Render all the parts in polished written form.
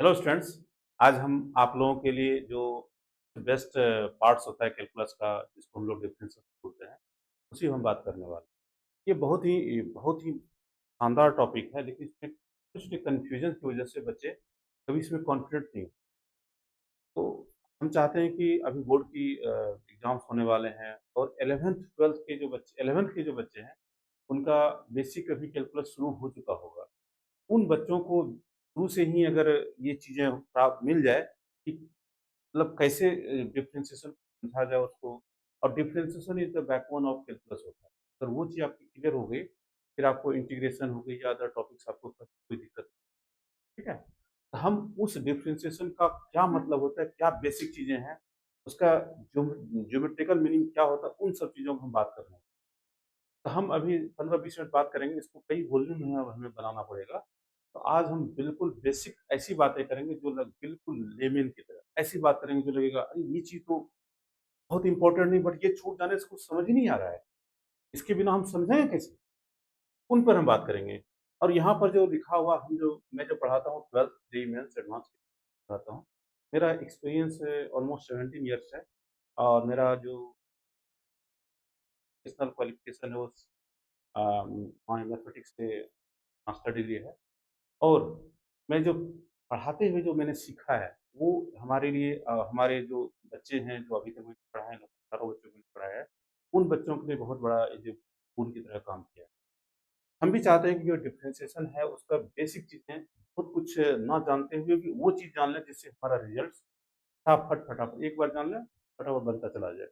Hello students. आज हम आप लोगों के लिए जो बेस्ट पार्ट्स होता है कैलकुलस का, जिसको हम लोग डिफरेंशियल बोलते हैं, उसी में हम बात करने वाले हैं। ये बहुत ही शानदार टॉपिक है, लेकिन इसमें कुछ कन्फ्यूजन की वजह से बच्चे कभी इसमें कॉन्फिडेंट नहीं होते। तो हम चाहते हैं कि अभी बोर्ड की एग्जाम्स होने वाले हैं और 11th के जो बच्चे हैं, उनका बेसिक अभी कैलकुलस शुरू हो चुका होगा। उन बच्चों को शुरू से ही अगर ये चीज़ें प्राप्त मिल जाए कि मतलब कैसे डिफरेंशिएशन समझा जाए उसको, और differentiation is the backbone of calculus होता है। अगर वो चीज़ आपकी क्लियर हो गई, फिर आपको इंटीग्रेशन हो गई या अदर टॉपिक्स आपको कोई दिक्कत नहीं, ठीक है? तो हम उस डिफरेंशिएशन का क्या मतलब होता है, क्या बेसिक चीज़ें हैं, उसका ज्योमेट्रिकल मीनिंग क्या होता है, उन सब चीज़ों को हम बात कर रहे हैं। तो हम अभी 15-20 मिनट बात करेंगे, इसको कई वॉल्यूम में अब हमें बनाना पड़ेगा। तो आज हम बिल्कुल बेसिक ऐसी बातें करेंगे जो लग बिल्कुल लेमैन की तरह, ऐसी बात करेंगे जो लगेगा अरे! ये चीज़ तो बहुत इम्पोर्टेंट नहीं, बट ये छूट जाने से कुछ समझ ही नहीं आ रहा है। इसके बिना हम समझेंगे कैसे? उन पर हम बात करेंगे। और यहाँ पर जो लिखा हुआ मैं जो पढ़ाता हूँ 12th जेईई मेंस एडवांस पढ़ाता हूँ। मेरा एक्सपीरियंस ऑलमोस्ट 17 इयर्स है और मेरा जो प्रोफेशनल क्वालिफिकेशन है वो मैथमेटिक्स से मास्टर डिग्री है। और मैं जो पढ़ाते हुए जो मैंने सीखा है, वो हमारे लिए हमारे जो बच्चे हैं, जो अभी तक मैंने पढ़ाया है, हज़ारों बच्चों को मैंने पढ़ाया है, उन बच्चों के लिए बहुत बड़ा ये जो खून की तरह काम किया है। हम भी चाहते हैं कि जो डिफरेंशिएशन है, उसका बेसिक चीज़ें बहुत कुछ ना जानते हुए भी वो चीज़ जान लें, जिससे हमारा रिज़ल्ट फटाफट एक बार जान लें, फटाफट बनता चला जाए।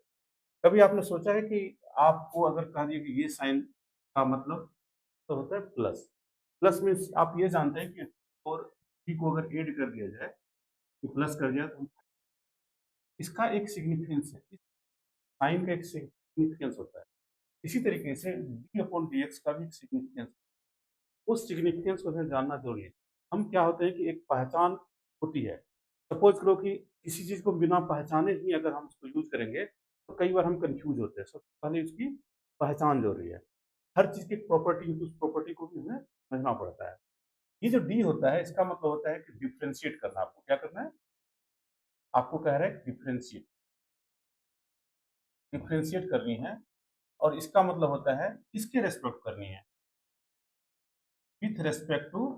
कभी आपने सोचा है कि आपको अगर कह दिया कि ये साइन का मतलब तो होता है प्लस। प्लस मीन्स आप ये जानते हैं कि और b को अगर ऐड कर दिया जाए, तो प्लस कर दिया तो इसका एक सिग्निफिकेंस है। इस साइन का एक सिग्निफिकेंस होता है। इसी तरीके से d अपॉन dx का भी एक सिग्निफिकेंस, उस सिग्निफिकेंस को हमें जानना ज़रूरी है। हम क्या होते हैं कि एक पहचान होती है। सपोज़ करो कि किसी चीज़ को बिना पहचाने ही अगर हम उसको यूज़ करेंगे, तो कई बार हम कन्फ्यूज़ होते हैं। सबसे पहले उसकी पहचान ज़रूरी है। हर चीज़ की एक प्रॉपर्टी होती है, उस प्रॉपर्टी को भी हमें समझना पड़ता है। ये जो डी होता है, इसका मतलब होता है कि डिफरेंशिएट करना। आपको क्या करना है? आपको कह रहा है डिफरेंशिएट, डिफरेंशिएट करनी है। और इसका मतलब होता है किसके रिस्पेक्ट करनी है? With respect to,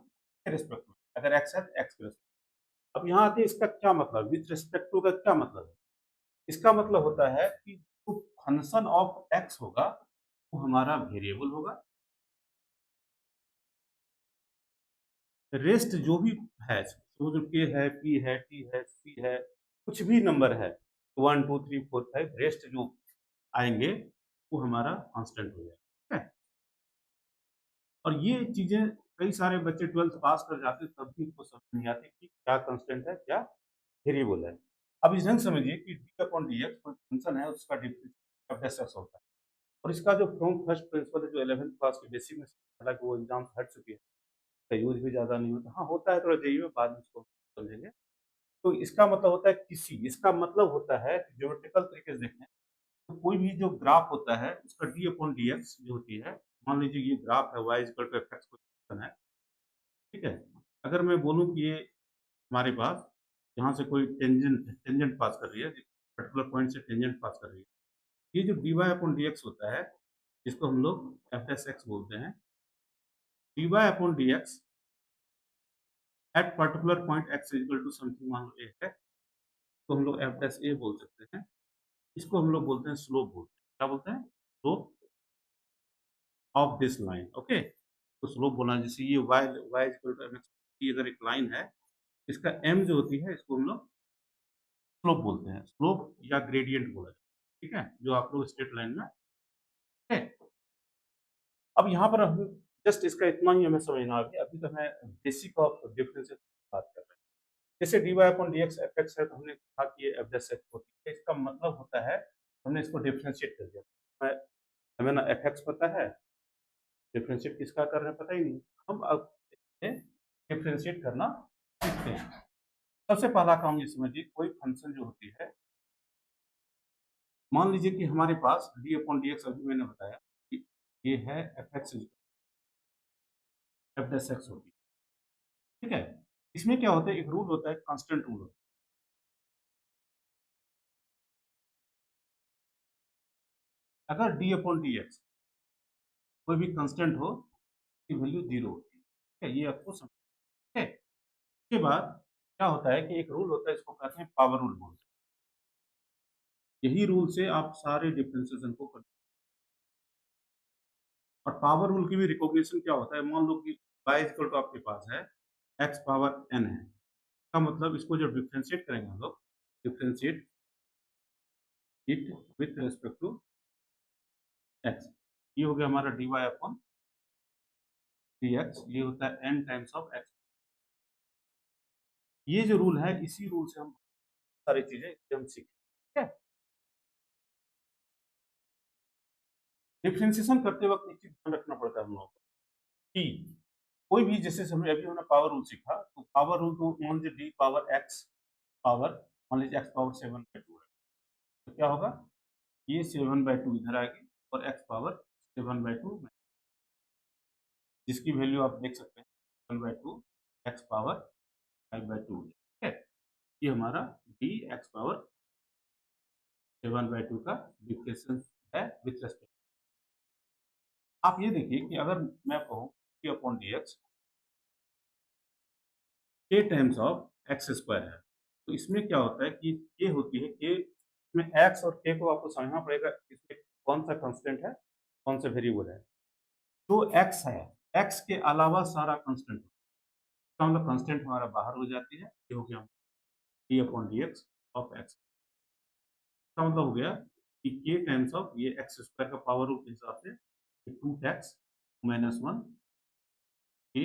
respect to, अगर एक्स है तो एक्स के रिस्पेक्ट। अब यहाँ आते हैं इसका क्या मतलब, विथ रिस्पेक्ट टू का क्या मतलब है? इसका मतलब होता है कि जो फंक्शन ऑफ एक्स होगा, वो हमारा वेरिएबल होगा। रेस्ट जो भी है, वो जो के है, पी है, टी है, सी है, कुछ भी नंबर है, 1 2 3 4 5, रेस्ट जो आएँगे, वो हमारा कांस्टेंट हो जाएगा, ठीक है? और ये चीज़ें कई सारे बच्चे 12th पास कर जाते हैं, तब भी इनको समझ नहीं आती कि क्या कांस्टेंट है, क्या वेरिएबल है। अब इस ढंग से समझिए कि डी अपॉन डीएक्स कोई फंक्शन है, उसका डिफरेंशियल एफ एस एक्स होता है। और इसका जो फ्रॉम फर्स्ट प्रिंसिपल है, जो 11th क्लास के बेसिक में, हालाँकि वो एग्ज़ाम हट चुकी है, इसका यूज़ भी ज़्यादा नहीं होता। हाँ, होता है थोड़ा जेईई में, बाद में इसको समझेंगे। तो इसका मतलब होता है इसका मतलब होता है ज्योमेट्रिकल तरीके से देखें, तो कोई भी जो ग्राफ होता है, उसका डी अपॉन डीएक्स जो होती है, मान लीजिए ये ग्राफ है, y equal to f x कोई फंक्शन है, ठीक है? अगर मैं बोलूँ कि ये हमारे पास यहाँ से कोई टेंजेंट टेंजेंट पास कर रही है, पर्टिकुलर पॉइंट से टेंजेंट पास कर रही है। ये जो dy अपॉन dx होता है, जिसको हम लोग एफ एस एक्स बोलते हैं, dy upon dx at particular point x equal to something, मान लो a है, तो हम लोग एफ डैश ए बोल सकते हैं। इसको हम लोग बोलते हैं स्लोप बोलते हैं। क्या बोलते हैं? Slope of this line, okay? तो स्लोप बोलना है, जैसे ये y इक्वल टू mx की अगर एक लाइन है, इसका m जो होती है, इसको हम लोग स्लोप बोलते हैं। स्लोप या ग्रेडियंट बोला जाता है, ठीक है? जो आप लोग स्ट्रेट लाइन में, ठीक है? अब यहाँ पर हम जस्ट इसका इतना ही हमें समझना है, अभी तो मैं बेसिक ऑफ डिफरेंसेस की बात कर रहे हैं। जैसे dy upon dx F x है, तो हमने कहा कि ये एफ डैश एक्स होती है। इसका मतलब होता है हमने इसको डिफरेंशिएट कर दिया। मैं हमें ना एफ एक्स पता है, डिफरेंशिएट किसका कर रहे हैं पता ही नहीं। हम अब इसमें डिफरेंशिएट करना सीखते हैं। सबसे पहला काम ये समझिए, कोई फंक्शन जो होती है, मान लीजिए कि हमारे पास डी अपॉन डी एक्स, अभी मैंने बताया कि ये है F x, F dash x होती है, ठीक है? इसमें क्या होता है, एक रूल होता है, कांस्टेंट रूल होता है। अगर डी अपॉन डी एक्स कोई भी कांस्टेंट हो, की वैल्यू 0 होती है। ठीक है? ये आपको समझ है। उसके बाद क्या होता है कि एक रूल होता है, इसको कहते हैं पावर रूल बोलते हैं। यही रूल से आप सारे डिफरेंशिएशन को कर। और पावर रूल की भी रिकॉग्निशन क्या होता है, मान लो कि y इक्वल टू आपके पास है x पावर n है। इसका मतलब इसको जब डिफरेंशिएट करेंगे हम लोग, differentiate it with respect to x, ये हो गया हमारा dy अपॉन dx, ये होता है n टाइम्स ऑफ x। ये जो रूल है, इसी रूल से हम सारी चीजें हम सीखें। ठीक है? डिफरेंशिएशन करते वक्त एक चीज ध्यान रखना पड़ता है हम लोगों को कि कोई भी, जैसे अभी हमने पावर रूल सीखा, तो पावर रूल को मान लीजिए डी पावर एक्स पावर, मान लीजिए एक्स पावर 7/2 है, तो क्या होगा, ये 7/2 इधर आएगी और एक्स पावर 7/2, जिसकी वैल्यू आप देख सकते हैं 7/2 एक्स पावर 5/2। ठीक है? ये हमारा डी एक्स पावर 7/2 का डिफरेंशियल है विथ रेस्पेक्ट। आप ये देखिए कि अगर मैं कहूँ डी अपॉन डी एक्स के टाइम्स ऑफ एक्स स्क्वायर है, तो इसमें क्या होता है कि ये होती है के, इसमें एक्स और के को आपको समझना पड़ेगा, इसमें कौन सा कांस्टेंट है, कौन सा वेरिएबल है। जो एक्स है, एक्स के अलावा सारा कांस्टेंट, इसका मतलब कांस्टेंट हमारा बाहर हो जाती है, ये हो गया D upon D x of x. इसका मतलब हो गया कि के टाइम्स ऑफ ये एक्स स्क्वायर का पावर रूल के हिसाब से 2x माइनस 1 के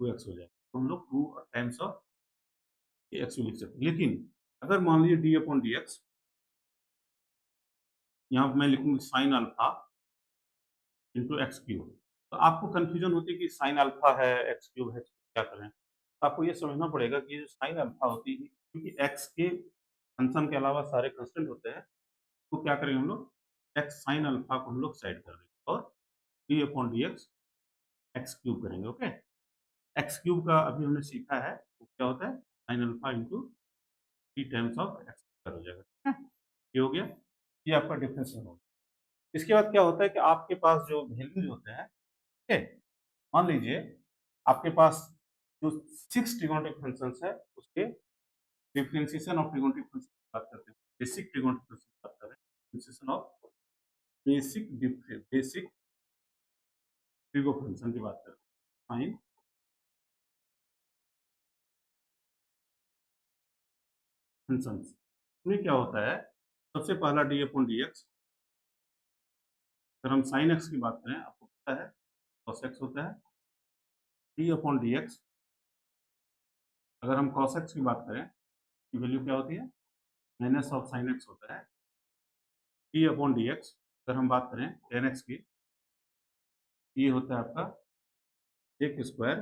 2x हो जाएगा, तो हम लोग 2 टाइम्स ऑफ एक्स लिख सकते हैं। लेकिन अगर मान लीजिए डी अपॉन डी एक्स, यहाँ पे मैं लिखूंगी sine alpha into x cube, तो आपको कंफ्यूजन होती है कि साइन अल्फा है, एक्स क्यूब है, क्या करें। तो आपको ये समझना पड़ेगा कि जो साइन अल्फा होती है, क्योंकि एक्स के फंक्शन के अलावा सारे कांस्टेंट होते हैं, तो क्या करेंगे हम लोग, एक्स साइन अल्फा को हम लोग साइड कर देंगे और D upon D x x cube करेंगे। ओके, एक्स क्यूब का अभी हमने सीखा है, तो क्या होता है, sine alpha into T times of x हो जाएगा। ठीक है? ये हो गया, ये आपका डिफरेंस हो गया। इसके बाद क्या होता है कि आपके पास जो वैल्यूज होते हैं, ठीक है, मान लीजिए आपके पास जो 6 ट्रिगोनोमेट्रिक फंक्शंस है, उसके डिफरेंशिएशन ऑफ ट्रिगोनोमेट्रिक फंक्शन की बात करते हैं, बेसिक ट्रिगोनोमेट्रिक फंक्शन की बात कर रहे हैं, differentiation of basic trigo function की बात करते हैं, फाइन फंक्शंस। इसमें क्या होता है, सबसे पहला डी अपॉन डी एक्स, अगर हम साइन एक्स की बात करें, आपको पता है cos x होता है, डी अपॉन डी एक्स, अगर हम cos x की बात करें, की वैल्यू क्या होती है, माइनस ऑफ साइन एक्स होता है, डी अपॉन डी एक्स, अगर हम बात करें टेन एक्स की, ये होता है आपका एक स्क्वायर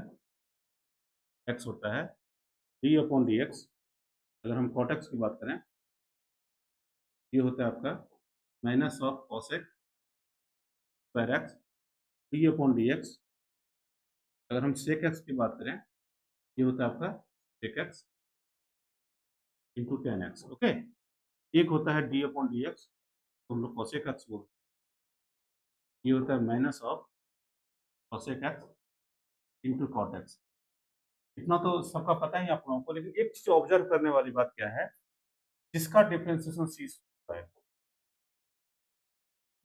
एक्स होता है, डी अपॉन डी एक्स, अगर हम कॉट एक्स की बात करें, ये होता है आपका minus of cos x square x, D upon D x, अगर हम सेक एक्स की बात करें, ये होता है आपका sec x into tan x. Okay, एक होता है डी अपॉन डी एक्स, तो हम लोग कॉसेक एक्स बोलते हैं, ये होता है minus of cosec x into cot x. इतना तो सबका पता ही आप लोगों को, लेकिन एक चीज ऑब्जर्व करने वाली बात क्या है, जिसका डिफरेंशिएशन सी है,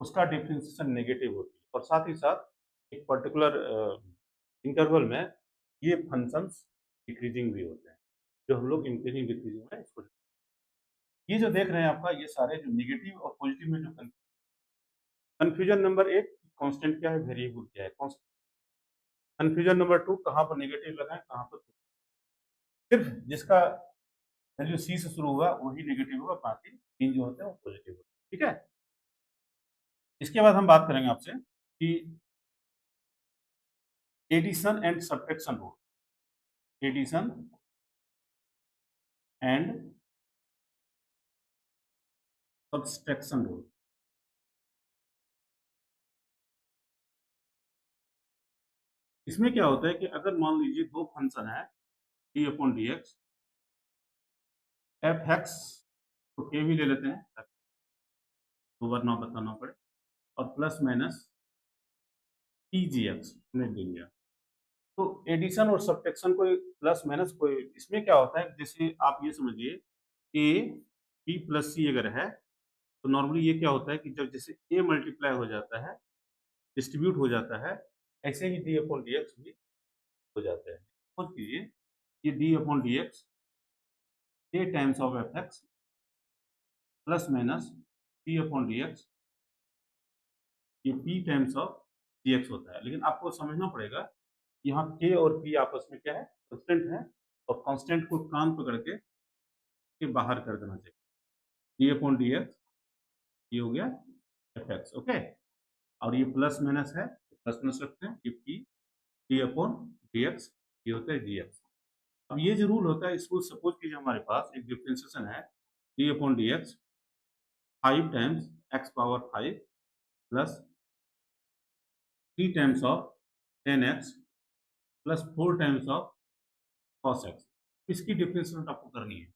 उसका डिफरेंशिएशन नेगेटिव होती है, और साथ ही साथ एक पर्टिकुलर इंटरवल में ये फंक्शंस डिक्रीजिंग भी होते हैं, जो हम लोग इंक्रीजिंग डिक्रीजिंग में इसको, ये जो देख रहे हैं आपका, ये सारे जो नेगेटिव और पॉजिटिव में जो कंफ्यूजन नंबर एक, कांस्टेंट क्या है, वेरिएबल क्या है, कंफ्यूजन नंबर टू, कहाँ पर नेगेटिव लगाएं, कहाँ पर, सिर्फ जिसका वैल्यू सी से शुरू हुआ वही नेगेटिव होगा, बाकी तीन जो होते हैं वो पॉजिटिव होते हैं। ठीक है? इसके बाद हम बात करेंगे आपसे कि addition and subtraction rule, addition and subtraction rule. इसमें क्या होता है कि अगर मान लीजिए दो फंक्शन है, D upon D x F x को के भी ले लेते हैं ताकि ओवर ना बताना पड़े, और plus minus T G x हमने ले लिया। तो एडिशन और सब्ट्रैक्शन कोई प्लस माइनस कोई, इसमें क्या होता है, जैसे आप ये समझिए ए बी प्लस सी अगर है, तो नॉर्मली ये क्या होता है कि जब जैसे ए मल्टीप्लाई हो जाता है, डिस्ट्रीब्यूट हो जाता है, ऐसे ही डी अपॉन डी एक्स भी हो जाता है। सपोज कीजिए ये D upon D X A times of F X plus minus D upon D X ये P times of D X होता है। लेकिन आपको समझना पड़ेगा यहाँ के और पी आपस में क्या है, कांस्टेंट है, और कांस्टेंट को कान पकड़ के बाहर कर देना चाहिए। डी अपॉन डी एक्स ये हो गया एफ एक्स, ओके, और ये प्लस माइनस है तो प्लस माइनस रखते हैं, ये P D upon D X ये होता है डी एक्स। अब ये जो रूल होता है, इसको सपोज कीजिए हमारे पास एक डिफरेंशिएशन है D upon D x 5 times x power 5 plus 3 times of 10x plus 4 times of cos x। इसकी डिफरेंशिएशन आपको करनी है।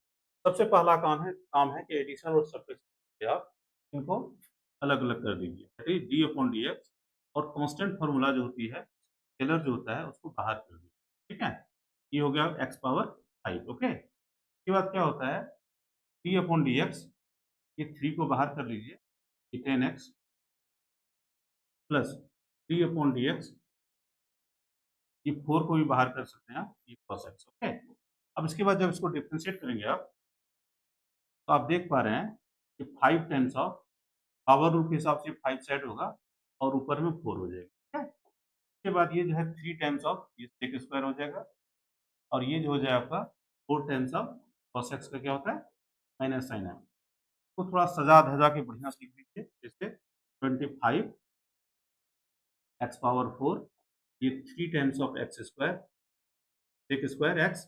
सबसे पहला काम है कि एडिशन और सब्ट्रैक्शन से आप इनको अलग-अलग कर दीजिए। That is D upon D x, और कांस्टेंट फार्मूला जो होती है, स्केलर जो होता है उसको बाहर कर दीजिए, ठीक है? ये हो गया x पावर 5, ओके? इसके बाद क्या होता है, डी अपॉन डी एक्स ये 3 को बाहर कर लीजिए, ये 10x plus D upon D X ये 4 को भी बाहर कर सकते हैं आप, ये cos x, ओके? अब इसके बाद जब इसको डिफरेंशिएट करेंगे आप, तो आप देख पा रहे हैं कि 5 टाइम्स ऑफ पावर रूल के हिसाब से 5 साइड होगा और ऊपर में 4 हो जाएगा, ठीक है? उसके बाद ये जो है 3 टाइम्स ऑफ ये sec स्क्वायर हो जाएगा, और ये जो हो जाएगा आपका 4 टाइम्स ऑफ cos x का क्या होता है, माइनस साइन है। तो थोड़ा सजा-धजा के बढ़िया से लिख दीजिए, जैसे 25 x पावर 4 ये 3 times of x square sec square x,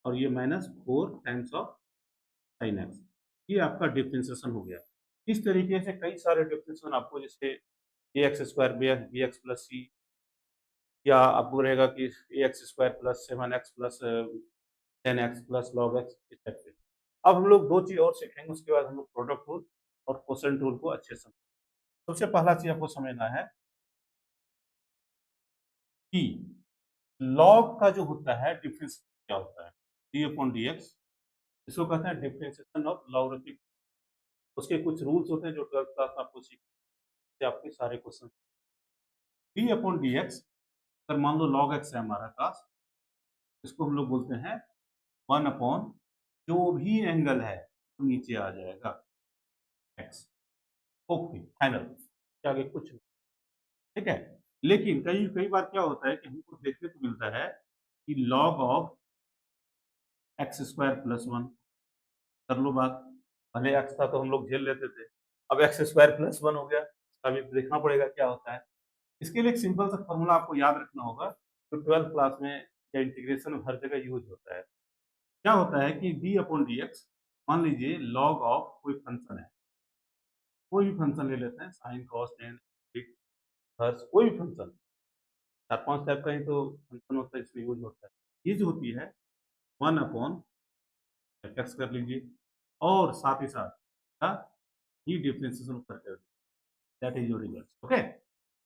और ये minus 4 times of sine x। ये आपका डिफरेंशिएशन हो गया। इस तरीके से कई सारे डिफरेंशिएशन आपको, जैसे ax square bx plus c, या आपको रहेगा कि ax square plus 7x plus 10x plus log x, इस टाइप से। अब हम लोग 2 चीज़ और सीखेंगे, उसके बाद हम लोग प्रोडक्ट रूल और क्वोशिएंट रूल को अच्छे से। सबसे पहला चीज़ आपको समझना है कि लॉग का जो होता है डिफरेंस क्या होता है, डी अपॉन डी एक्स, इसको कहते हैं डिफरेंशिएशन ऑफ लॉगरिथमिक। उसके कुछ रूल्स होते हैं जो 12th क्लास में आपको सीखते हैं, आपके सारे question. D upon D x, अगर मान लो लॉग एक्स है हमारा पास, इसको हम लोग बोलते हैं 1 अपॉन जो भी एंगल है तो नीचे आ जाएगा एक्स, ओके, फाइनल, आगे कुछ नहीं, ठीक है? लेकिन कई कई बार क्या होता है कि हमको देखने को मिलता है कि log of x square plus 1, कर लो बात, पहले एक्स था तो हम लोग झेल लेते थे, अब एक्स स्क्वायर प्लस 1 हो गया, अभी देखना पड़ेगा क्या होता है। इसके लिए एक सिंपल सा फॉर्मूला आपको याद रखना होगा, जो 12th क्लास में या इंटीग्रेशन में हर जगह यूज होता है। क्या होता है कि डी अपॉन डी एक्स, मान लीजिए लॉग ऑफ कोई फंक्शन है, कोई भी फंक्शन ले लेते हैं, साइन कॉस टेन हर्स, कोई भी फंक्शन, 4-5 टाइप का ही तो फंक्शन होता है, इसमें यूज होता है। ये जो होती है 1 अपॉन एक्स कर लीजिए, और साथ ही साथ का ही डिफरेंशिएशन करके, that is your result, okay?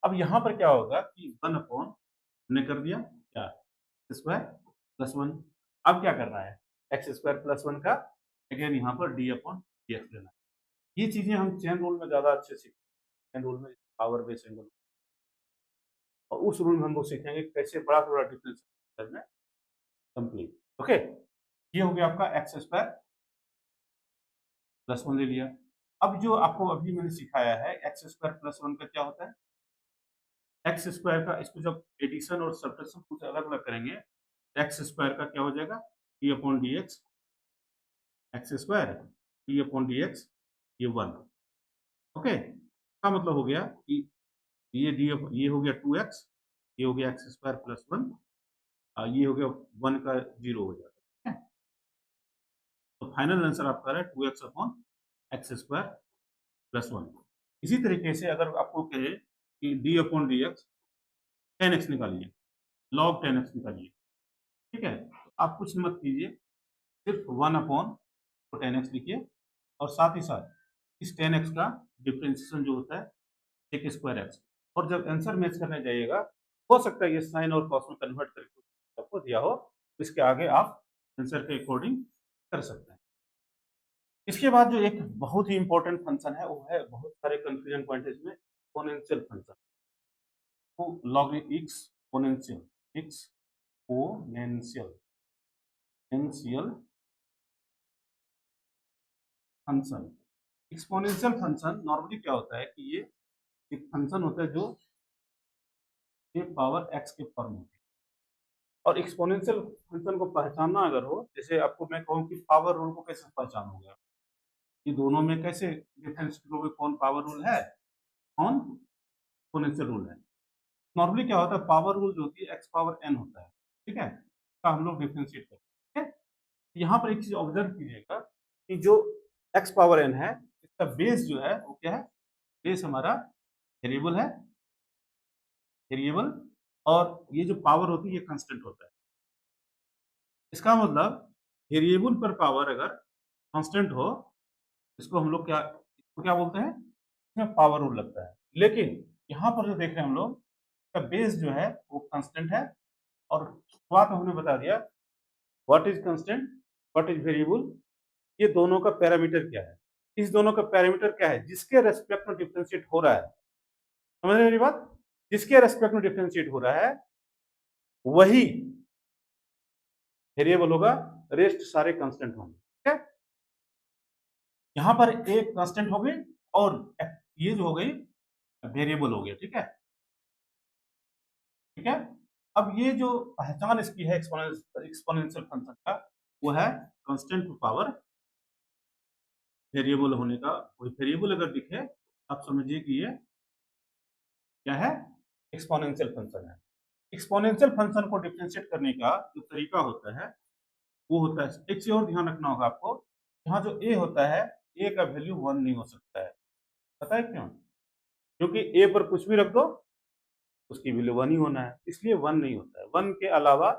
अब यहाँ पर क्या होगा कि 1 अपॉन हमने कर दिया क्या, स्क्वायर प्लस 1। अब क्या करना है, एक्स स्क्वायर प्लस 1 का अगेन यहाँ पर डी अपॉन डी एक्स लेना है। ये चीजें हम चेन रूल में ज्यादा अच्छे सीखेंगे, चेन रूल में पावर बेस एंगल, और उस रूल में हम लोग सीखेंगे कैसे बड़ा थोड़ा डिफरेंस करना है कंप्लीट, ओके? ये हो गया आपका एक्स स्क्वायर प्लस 1 ले लिया। अब जो आपको अभी मैंने सिखाया है एक्स स्क्वायर प्लस 1 का क्या होता है, एक्स स्क्वायर का, इसको जब एडिशन और सब्ट्रैक्शन कुछ अलग-अलग करेंगे, एक्स स्क्वायर का क्या हो जाएगा, D upon D x square D upon D X, ये 1, ओके? इसका मतलब हो गया कि ये हो गया 2x, ये हो गया एक्स स्क्वायर प्लस 1, ये हो गया 1 का 0 हो जाता है, ठीक है? तो फाइनल आंसर आपका आ रहा है 2x upon x square plus 1। इसी तरीके से अगर आपको कहे कि D upon D x 10x निकालिए, लॉग 10x निकालिए, ठीक है? तो आप कुछ मत कीजिए, सिर्फ 1/10x लिखिए और साथ ही साथ इस 10x का डिफरेंशिएशन जो होता है sec स्क्वायर एक्स, और जब आंसर मैच करने जाइएगा, हो सकता है ये साइन और कॉस में कन्वर्ट करके आपको दिया हो, तो इसके आगे आप आंसर के अकॉर्डिंग कर सकते हैं। इसके बाद जो एक बहुत ही इंपॉर्टेंट फंक्शन है, वो है, बहुत सारे कंफ्यूजन पॉइंट है इसमें, एक्सपोनेंशियल फंक्शन। तो log exponential exponential function. Exponential function normally क्या होता है कि ये एक फंक्शन होता है जो ए पावर एक्स के फॉर्म होती है, और एक्सपोनेंशियल फंक्शन को पहचानना अगर हो, जैसे आपको मैं कहूँ कि पावर रूल को कैसे पहचानोगे, ये दोनों में कैसे डिफरेंस करोगे, कौन पावर रूल है, कौन एक्सपोनेंशियल रूल है। नॉर्मली क्या होता है, पावर रूल जो होती है एक्स पावर एन होता है, ठीक है, का हम लोग डिफरेंशिएट करते हैं, ठीक है। यहाँ पर एक चीज ऑब्जर्व कीजिएगा कि जो एक्स पावर एन है, इसका बेस जो है वो क्या है, बेस हमारा वेरिएबल है, वेरिएबल, और ये जो पावर होती है ये कांस्टेंट होता है। इसका मतलब वेरिएबल पर पावर अगर कांस्टेंट हो, इसको हम लोग क्या, इसको क्या बोलते हैं, इसमें पावर रूल लगता है। लेकिन यहाँ पर जो देख रहे हैं हम लोग, इसका बेस जो है वो कांस्टेंट है, और शुरुआत में हमने बता दिया what is constant, what is variable, ये दोनों का पैरामीटर क्या है। इस दोनों का पैरामीटर क्या है, जिसके रेस्पेक्ट में डिफरेंशिएट हो रहा है, समझ रहे मेरी बात, जिसके रेस्पेक्ट में डिफरेंशिएट हो रहा है वही वेरिएबल होगा, रेस्ट सारे कांस्टेंट होंगे, ठीक है। यहाँ पर एक कांस्टेंट हो गई और ये जो हो गई वेरिएबल हो गया, ठीक है, ठीक है। अब ये जो पहचान इसकी है एक्सपोनेंशियल फंक्शन का, वो है कांस्टेंट टू पावर वेरिएबल होने का। कोई वेरिएबल अगर दिखे, आप समझिए कि ये क्या है, एक्सपोनेंशियल फंक्शन है। एक्सपोनेंशियल फंक्शन को डिफरेंशिएट करने का जो तरीका होता है, वो होता है, एक चीज और ध्यान रखना होगा आपको, यहाँ जो ए होता है, ए का वैल्यू 1 नहीं हो सकता है। पता है क्यों? क्योंकि ए पर कुछ भी रख दो, उसकी वैल्यू 1 ही होना है, इसलिए 1 नहीं होता है। 1 के अलावा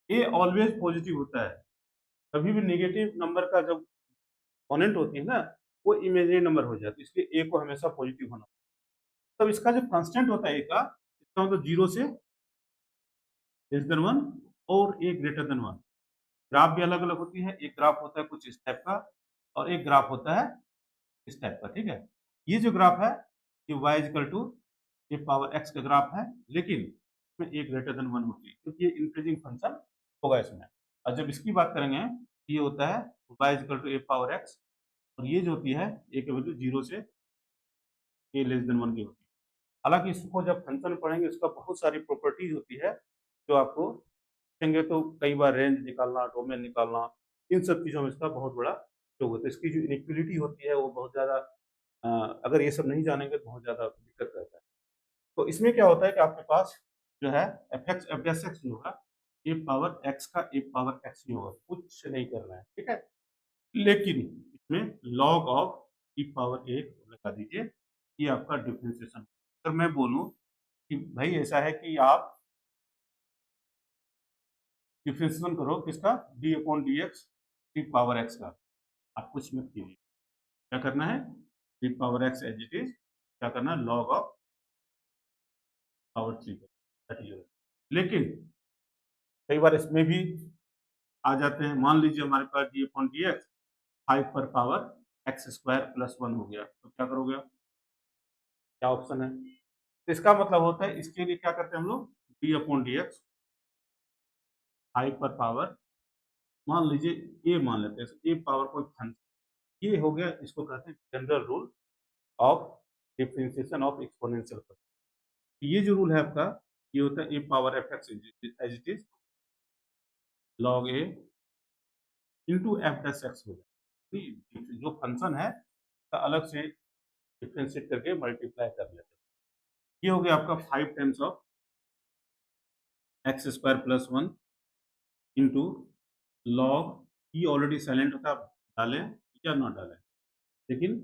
ए ऑलवेज पॉजिटिव होता है। कभी भी नेगेटिव नंबर का जब एक्सपोनेंट होती है ना, वो इमेजिनरी नंबर हो जाती है, इसलिए ए को हमेशा पॉजिटिव होना। तब इसका जो कांस्टेंट होता है ए का, इसका मतलब 0 से लेस देन 1 और ए ग्रेटर देन 1। ग्राफ भी अलग-अलग होती है, एक ग्राफ होता है कुछ इस टाइप का और एक ग्राफ होता है इस टाइप का, ठीक है। ये जो ग्राफ है, ये y equal to a power x का ग्राफ है, लेकिन इसमें a ग्रेटर देन 1 होती है, क्योंकि ये इंक्रीजिंग फंक्शन होगा इसमें। और जब इसकी बात करेंगे, ये होता है y equal to a power x, और ये जो होती है a की वैल्यू 0 से a लेस देन 1 की होती है। हालाँकि इसको जब फंक्शन पढ़ेंगे, इसका बहुत सारी प्रॉपर्टीज होती है, जो आपको देखेंगे तो कई बार रेंज निकालना, डोमेन निकालना, इन सब चीज़ों में इसका बहुत बड़ा उपयोग होता है। इसकी जो इनेक्वलिटी होती है वो बहुत ज़्यादा, अगर ये सब नहीं जानेंगे तो बहुत ज़्यादा दिक्कत रहता है। तो इसमें क्या होता है कि आपके पास जो है एफ-एस-एक्स जो होगा, ए पावर एक्स का ए पावर एक्स ही होगा, कुछ नहीं करना है, ठीक है। लेकिन इसमें लॉग ऑफ ई पावर ए लगा दीजिए, ये आपका डिफरेंशिएशन। अगर मैं बोलूँ कि भाई ऐसा है कि आप डिफरेंशिएशन करो किसका, d upon D x d power x का, आप कुछ मत कीजिए। क्या करना है, d power x as it is, क्या करना है, log of power 3 that is. लेकिन कई बार इसमें भी आ जाते हैं, मान लीजिए हमारे पास डी अपॉन डी एक्स 5 पर पावर एक्स स्क्वायर प्लस 1 हो गया, तो क्या करोगे आप? क्या ऑप्शन है? तो इसका मतलब होता है, इसके लिए क्या करते हैं हम लोग, डी अपॉन डी एक्स 5 पर पावर, मान लीजिए ए मान लेते हैं, ए पावर कोई फंक्शन, ये हो गया, इसको कहते हैं general rule of differentiation of exponential function. ये जो रूल है आपका, ये होता है A power F X as it is log A into F dash X हो जाए। जो फंक्शन है का अलग से डिफरेंशिएट करके मल्टीप्लाई कर लेते हैं। ये हो गया आपका 5 times of x square plus 1 into log, ये ऑलरेडी साइलेंट होता है, आप डालें या ना डालें, लेकिन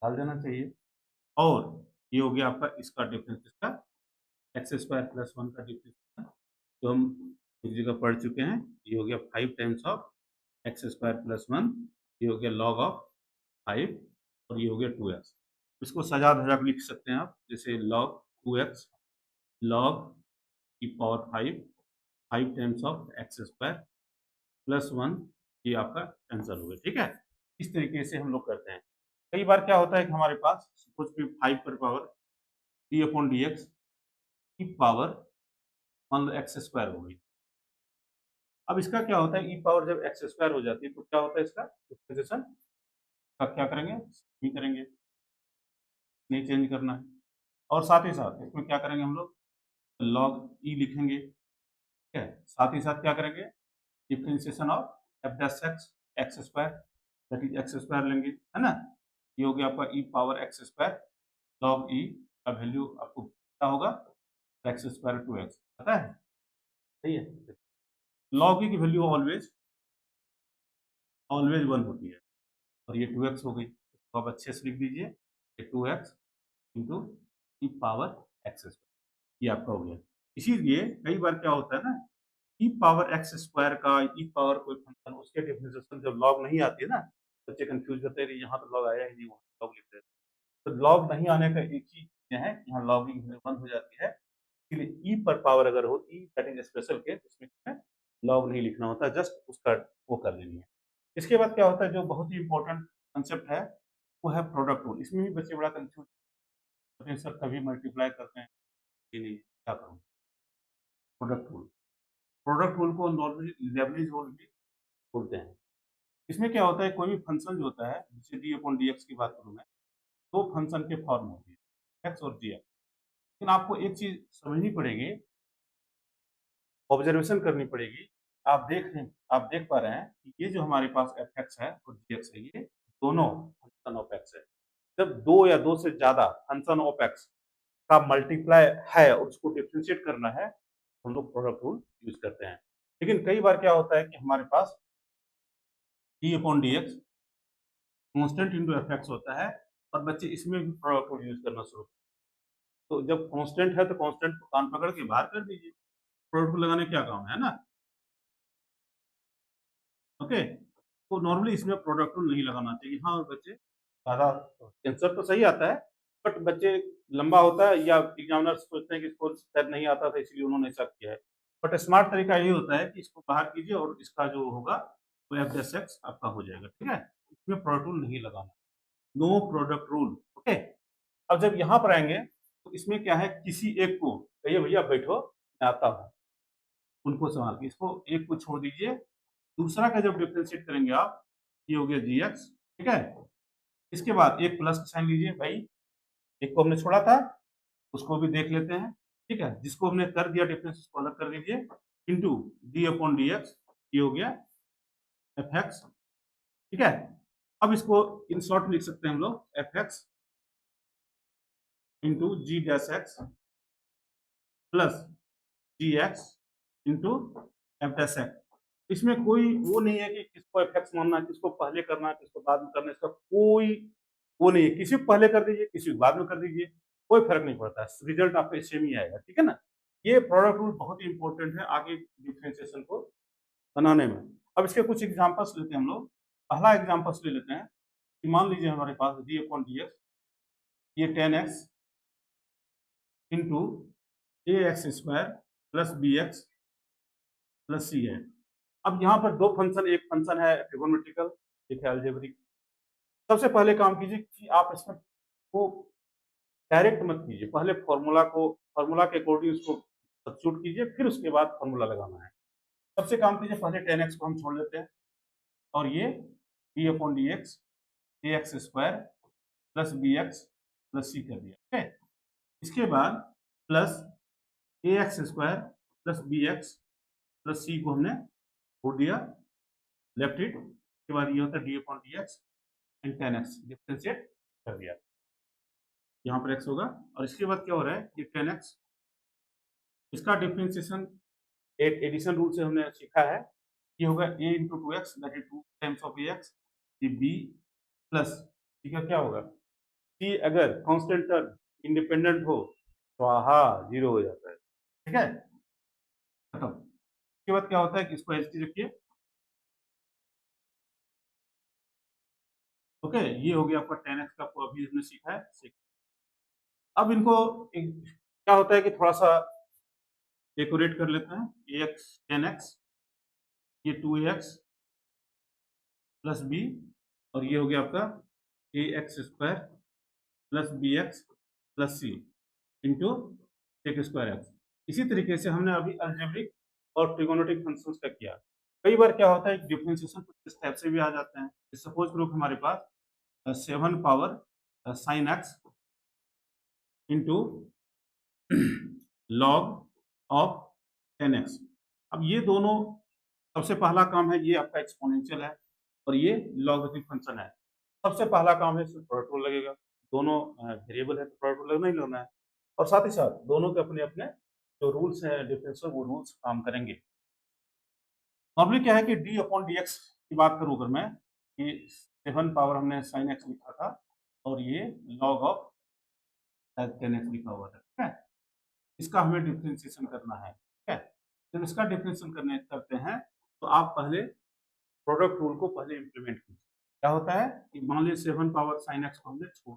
डाल देना चाहिए। और ये हो गया आपका इसका डिफरेंस, इसका एक्स स्क्वायर प्लस 1 का डिफरेंस, तो हम एक जगह पढ़ चुके हैं। ये हो गया 5 times of x square plus 1, ये हो गया log ऑफ 5 और ये हो गया 2x। इसको सजा-धजा के लिख सकते हैं आप, जैसे log 2x log की power 5 times of x square plus 1, ये आपका आंसर हो गया, ठीक है? इस तरीके से हम लोग करते हैं। कई बार क्या होता है कि हमारे पास सपोज कि 5 पर पावर d/dx की पावर मान लो एक्स स्क्वायर हो गई। अब इसका क्या होता है, e पावर जब एक्स स्क्वायर हो जाती है तो क्या होता है इसका डिफरेंशिएशन का क्या करेंगे? नहीं करेंगे, नहीं चेंज करना है। और साथ ही साथ इसमें क्या करेंगे हम लोग? log e लिखेंगे, ठीक है? साथ ही साथ क्या करेंगे? Differentiation of F dash x x square, that is x square लेंगे, है ना? ये हो गया आपका e power x square log e का वैल्यू आपको पता होगा, एक्स स्क्वायर 2x पता है? सही है? log e की वैल्यू ऑलवेज ऑलवेज 1 होती है और ये 2x हो गई। इसको आप अच्छे से लिख दीजिए, ये 2x इंटू ई पावर एक्स स्क्वायर, ये आपका हो गया। इसीलिए कई बार क्या होता है ना, ई पावर एक्स स्क्वायर का ई पावर कोई फंक्शन उसके डिफरेंशिएशन जब लॉग नहीं आती है ना, बच्चे कंफ्यूज होते हैं, यहाँ तो लॉग आया ही नहीं, वहाँ लॉग लिख रहे हैं। तो लॉग नहीं आने का एक ही चीज़ है, यहाँ लॉगिंग बंद हो जाती है। इसलिए ई पर पावर अगर हो, ई दैट इज स्पेशल केस, इसमें हमें लॉग नहीं लिखना होता, जस्ट उसका वो कर देनी है। इसके बाद क्या होता है, जो बहुत ही इंपॉर्टेंट कंसेप्ट है, वो है प्रोडक्ट रूल। इसमें भी बच्चे बड़ा कंफ्यूज होते हैं, सर कभी मल्टीप्लाई करते हैं कि नहीं, क्या करूँ? प्रोडक्ट रूल, प्रोडक्ट रूल को नॉर्मली लेबनिज रूल भी बोलते हैं। इसमें क्या होता है, कोई भी फंक्शन जो होता है, जैसे डी अपॉन डी एक्स की बात करूँ मैं, दो फंक्शन के फॉर्म होती है, एक्स और जी एक्स। लेकिन आपको एक चीज़ समझनी पड़ेगी, ऑब्जर्वेशन करनी पड़ेगी। आप देख पा रहे हैं कि ये जो हमारे पास एफ एक्स है और जी एक्स है, ये दोनों फंक्शन ऑफ एक्स है। जब दो या दो से ज़्यादा फंक्शन ऑफ एक्स का मल्टीप्लाई है और उसको डिफरेंशिएट करना है, हम लोग प्रोडक्ट रूल यूज़ करते हैं। लेकिन कई बार क्या होता है कि हमारे पास D upon D X constant into F X होता है और बच्चे इसमें भी प्रोडक्ट रूल यूज़ करना शुरू। तो जब कांस्टेंट है तो कांस्टेंट को कान पकड़ के बाहर कर दीजिए, प्रोडक्ट रूल लगाने क्या काम है ना? ओके, तो नॉर्मली इसमें प्रोडक्ट रूल नहीं लगाना चाहिए। हाँ, बच्चे ज़्यादा आंसर तो सही आता है, बट बच्चे लंबा होता है या एग्जामिनर सोचते हैं कि इसको शायद नहीं आता था इसलिए उन्होंने ऐसा किया है। बट स्मार्ट तरीका यही होता है कि इसको बाहर कीजिए और इसका जो होगा वो एफ जैस एक्स आपका हो जाएगा, ठीक है? इसमें प्रोडक्ट रूल नहीं लगाना, नो प्रोडक्ट रूल, ओके? अब जब यहाँ पर आएँगे तो इसमें क्या है, किसी एक को कहिए भैया बैठो मैं आता हूँ, उनको संभाल के, इसको एक को छोड़ दीजिए। दूसरा का जब डिफरेंशिएट करेंगे आप, ये हो गया जीएक्स, ठीक है? इसके बाद एक प्लस का साइन लीजिए भाई, एक को हमने छोड़ा था, उसको भी देख लेते हैं, ठीक है? जिसको हमने कर दिया डिफरेंस उसको अलग कर दीजिए, into D upon D X, ये हो गया एफ एक्स, ठीक है? अब इसको इन शॉर्ट लिख सकते हैं हम लोग, F X into G dash X plus G X into F dash X. इसमें कोई वो नहीं है कि किसको एफ एक्स मानना है, किसको पहले करना है, किसको बाद में करना है, इसका कोई वो नहीं है। किसी को पहले कर दीजिए, किसी को बाद में कर दीजिए, कोई फ़र्क नहीं पड़ता है, रिज़ल्ट आपका सेम ही आएगा, ठीक है ना? ये प्रोडक्ट रूल बहुत ही इम्पोर्टेंट है आगे डिफरेंशिएशन को बनाने में। अब इसके कुछ एग्ज़ाम्पल्स लेते हैं हम लोग। पहला एग्ज़ाम्पल्स ले लेते हैं कि मान लीजिए हमारे पास डी अपॉन डी एक्स, ये 10x into A X square plus B X plus C है। अब यहाँ पर दो फंक्शन, एक फंक्शन है ट्रिगोनोमेट्रिकल, एक है अलजेब्रिक। सबसे पहले काम कीजिए कि आप इसमें को डायरेक्ट मत कीजिए, पहले फॉर्मूला के अकॉर्डिंग उसको सब्स्टिट्यूट कीजिए, फिर उसके बाद फॉर्मूला लगाना है। सबसे काम कीजिए, पहले 10x को हम छोड़ लेते हैं और ये D upon D X A X square plus B X plus C कर दिया, ठीक है? इसके बाद plus A X square plus B X plus C को हमने छोड़ दिया, लेफ्ट इट। उसके बाद ये होता है D upon D x and 10x differentiate कर दिया, यहाँ पर x होगा। और इसके बाद क्या हो रहा है, ये 10x, इसका डिफरेंशिएशन एडिशन रूल से हमने सीखा है, ये होगा a into two x that is 2 times of A x, ये b प्लस सी का क्या होगा, c अगर कांस्टेंट टर्म इंडिपेंडेंट हो तो हाँ 0 हो जाता है, ठीक है? खत्म। उसके इसके बाद क्या होता है कि इसको एज टी रखिए। ओके, ये हो गया आपका 10x का, आपको अभी हमने सीखा है। अब इनको क्या होता है कि थोड़ा सा डेकोरेट कर लेते हैं। ax 10x, ये 2ax प्लस बी, और ये हो गया आपका ax square plus B X plus C into sec square X. इसी तरीके से हमने अभी अलजेब्रिक और ट्रिगोनोमेट्रिक फंक्शंस का किया। कई बार क्या होता है कि डिफरेंशिएशन कुछ इस टाइप से भी आ जाते हैं। सपोज करो कि हमारे पास 7 power sine x into log of 10x। अब ये दोनों, सबसे पहला काम है ये आपका एक्सपोनेंशियल है और ये लॉगरिथमिक फंक्शन है। सबसे पहला काम है इसमें प्रोडक्ट रूल लगेगा। दोनों वेरिएबल है तो प्रोडक्ट रूल लगना ही लगना है, और साथ ही साथ दोनों के अपने अपने जो रूल्स हैं डिफरेंशियल, वो रूल्स काम करेंगे। नॉर्मली क्या है कि डी अपॉन डी एक्स की बात करूँ अगर मैं, कि 7 पावर हमने साइन एक्स लिखा था और ये लॉग ऑफ 10x लिखा हुआ था, ठीक है। इसका हमें डिफरेंशिएशन करना है, ठीक है। जब इसका डिफरेंशिएशन करते हैं तो आप पहले प्रोडक्ट रूल को पहले इम्प्लीमेंट कीजिए। क्या होता है कि मान लीजिए 7 पावर साइन एक्स को हमने छोड़,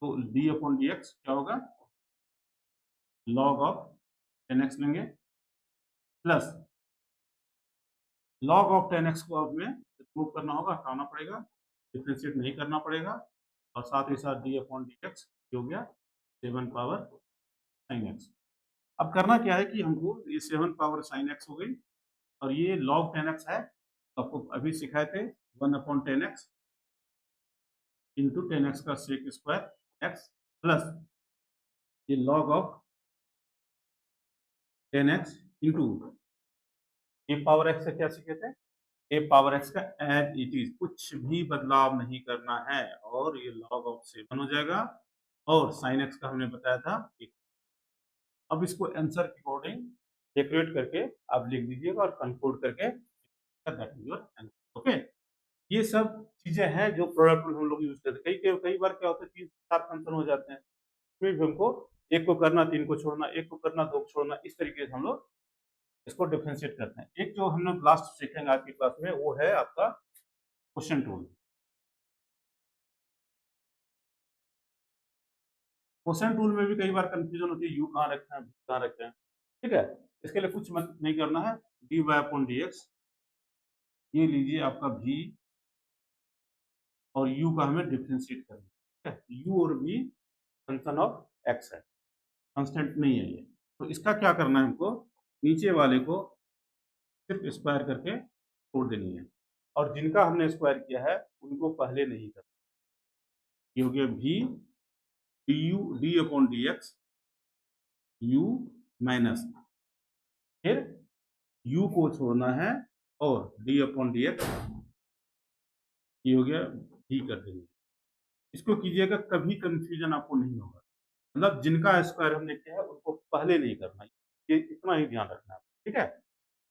तो डी अपॉन डी एक्स क्या होगा, लॉग ऑफ 10x लेंगे प्लस लॉग ऑफ 10x को अब हमें प्रूव करना होगा, हटाना पड़ेगा, डिफरेंशिएट नहीं करना पड़ेगा, और साथ ही साथ डी अपॉन डी एक्स हो गया 7 पावर साइन एक्स। अब करना क्या है कि हमको ये 7 पावर साइन एक्स हो गई और ये लॉग 10x है, तो आपको अभी सिखाए थे 1 अपॉन 10x इंटू 10x का सेक स्क्वायर एक्स प्लस ये log of 10x into A power x से क्या सीखे थे, ए पावर एक्स का एज इट इज, कुछ भी बदलाव नहीं करना है, और ये लॉग ऑफ 7 हो जाएगा, और साइन एक्स का हमने बताया था 1। अब इसको आंसर के अकॉर्डिंग डेकोरेट करके आप लिख दीजिएगा और कंक्लूड करके that is your answer. Okay, ये सब चीजें हैं जो प्रोडक्ट रूल हम लोग यूज करते हैं। कई बार क्या होता है 3-4 फंक्शन हो जाते हैं, फिर भी हमको एक को करना, 3 को छोड़ना, एक को करना, 2 को छोड़ना, इस तरीके से हम लोग इसको डिफरेंशिएट करते हैं। एक जो हम लोग लास्ट सीखेंगे आज की क्लास में, वो है आपका क्वोशिएंट रूल। क्वोशिएंट रूल में भी कई बार कंफ्यूजन होती है, यू कहाँ रखना है, v कहाँ रखना है, ठीक है। इसके लिए कुछ मत नहीं करना है, dy अपॉन dx, ये लीजिए आपका v, और u का हमें डिफरेंशिएट करना है, ठीक है। u और v फंक्शन ऑफ x है, कांस्टेंट नहीं है ये। तो इसका क्या करना है हमको, नीचे वाले को सिर्फ स्क्वायर करके छोड़ देनी है, और जिनका हमने स्क्वायर किया है उनको पहले नहीं करना। ये हो गया v du d upon dx u minus, फिर u को छोड़ना है और d अपॉन dx, ये हो गया v कर देंगे। इसको कीजिएगा, कभी कंफ्यूजन आपको नहीं होगा। मतलब जिनका स्क्वायर हमने किया है उनको पहले नहीं करना, ये इतना ही ध्यान रखना है, ठीक है।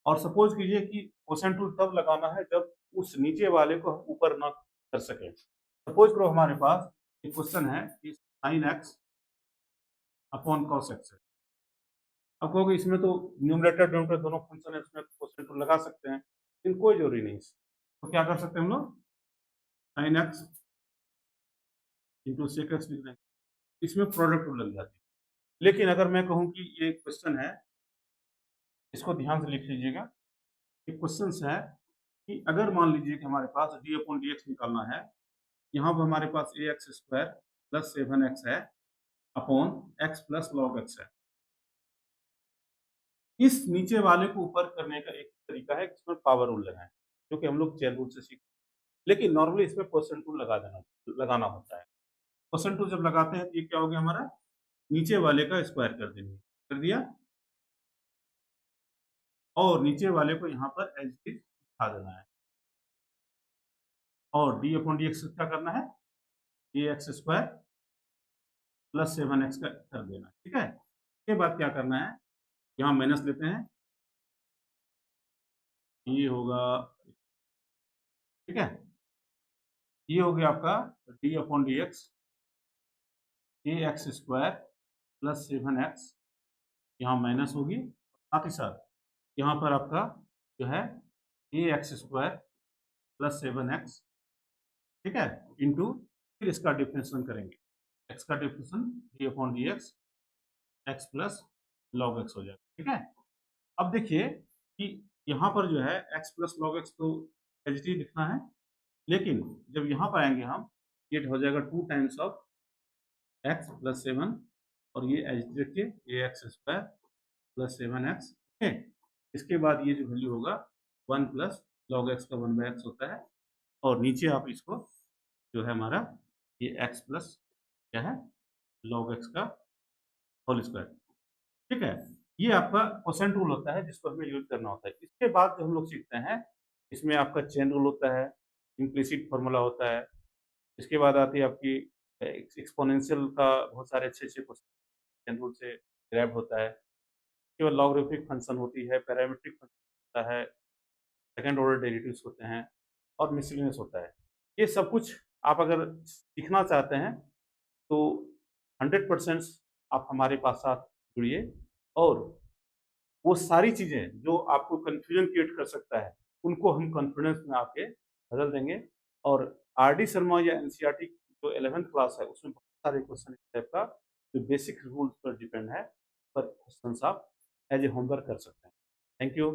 और सपोज कीजिए कि क्वोशिएंट रूल तब लगाना है जब उस नीचे वाले को हम ऊपर ना कर सके। सपोज करो हमारे पास एक क्वेश्चन है कि sine x upon cos x है। अब कहोगे इसमें तो न्यूमरेटर डिनोमिनेटर दोनों फंक्शन है, इसमें क्वोशिएंट रूल लगा सकते हैं, लेकिन कोई जरूरी नहीं। तो क्या कर सकते हैं हम लोग, sine x into sec x लिख देंगे, इसमें प्रोडक्ट रूल लग जाती है। लेकिन अगर मैं कहूँ कि ये क्वेश्चन है, इसको ध्यान से लिख लीजिएगा, ये क्वेश्चन है कि अगर मान लीजिए कि हमारे पास डी अपॉन डी एक्स निकालना है, यहाँ पर हमारे पास ए एक्स स्क्वायर प्लस 7x है upon x plus log x है। इस नीचे वाले को ऊपर करने का एक तरीका है इसमें पावर रूल लगाएं, जो कि हम लोग चेन रूल से सीख, लेकिन नॉर्मली इसमें परसेंट रूल लगाना होता है। परसेंट रूल जब लगाते हैं तो ये क्या हो गया, हमारा नीचे वाले का स्क्वायर कर देंगे, कर दिया, और नीचे वाले को यहाँ पर एज इट इज दिखा देना है, और डी अपॉन डी एक्स क्या करना है, ए एक्स स्क्वायर प्लस 7x का कर देना, ठीक है। इसके बाद क्या करना है, यहाँ माइनस लेते हैं, ये होगा, ठीक है। ये हो गया आपका D upon D X A X square plus 7x, यहाँ माइनस होगी, साथ ही साथ यहाँ पर आपका जो है ax² प्लस 7x, ठीक है, इंटू, फिर इसका डिफरेंशिएशन करेंगे, x का differentiation d/dx, x plus log x हो जाएगा, ठीक है। अब देखिए कि यहाँ पर जो है x प्लस log x तो एज इट इज लिखना है, लेकिन जब यहाँ पर आएंगे हम, ये हो जाएगा 2 टाइम्स ऑफ x प्लस 7, और ये एज इट इज रखिए ax² प्लस 7x, ओके। इसके बाद ये जो वैल्यू होगा 1 प्लस log x का 1/x होता है, और नीचे आप इसको जो है हमारा ये x प्लस क्या है log x का होल स्क्वायर, ठीक है। ये आपका क्वोशंट रूल होता है जिसको हमें यूज करना होता है। इसके बाद जो हम लोग सीखते हैं, इसमें आपका चेन रूल होता है, इम्प्लिसिट फॉर्मूला होता है। इसके बाद आती है आपकी एक्सपोनेंशियल का बहुत सारे अच्छे-अच्छे क्वेश्चन चेन रूल से ग्रैब होता है। उसके बाद लॉगरिथमिक फंक्शन होती है, पैरामीट्रिक फंक्शन होता है, सेकंड ऑर्डर डेरिवेटिव्स होते हैं, और मिसलेनियस होता है। ये सब कुछ आप अगर सीखना चाहते हैं तो 100% आप हमारे पास साथ जुड़िए, और वो सारी चीज़ें जो आपको कन्फ्यूजन क्रिएट कर सकता है, उनको हम कॉन्फिडेंस में आके बदल देंगे। और आर.डी. शर्मा या एनसीईआरटी जो 11th क्लास है, उसमें बहुत सारे क्वेश्चन इस टाइप का जो बेसिक रूल्स पर डिपेंड है, पर क्वेश्चंस आप एज़ ए होमवर्क कर सकते हैं। Thank you.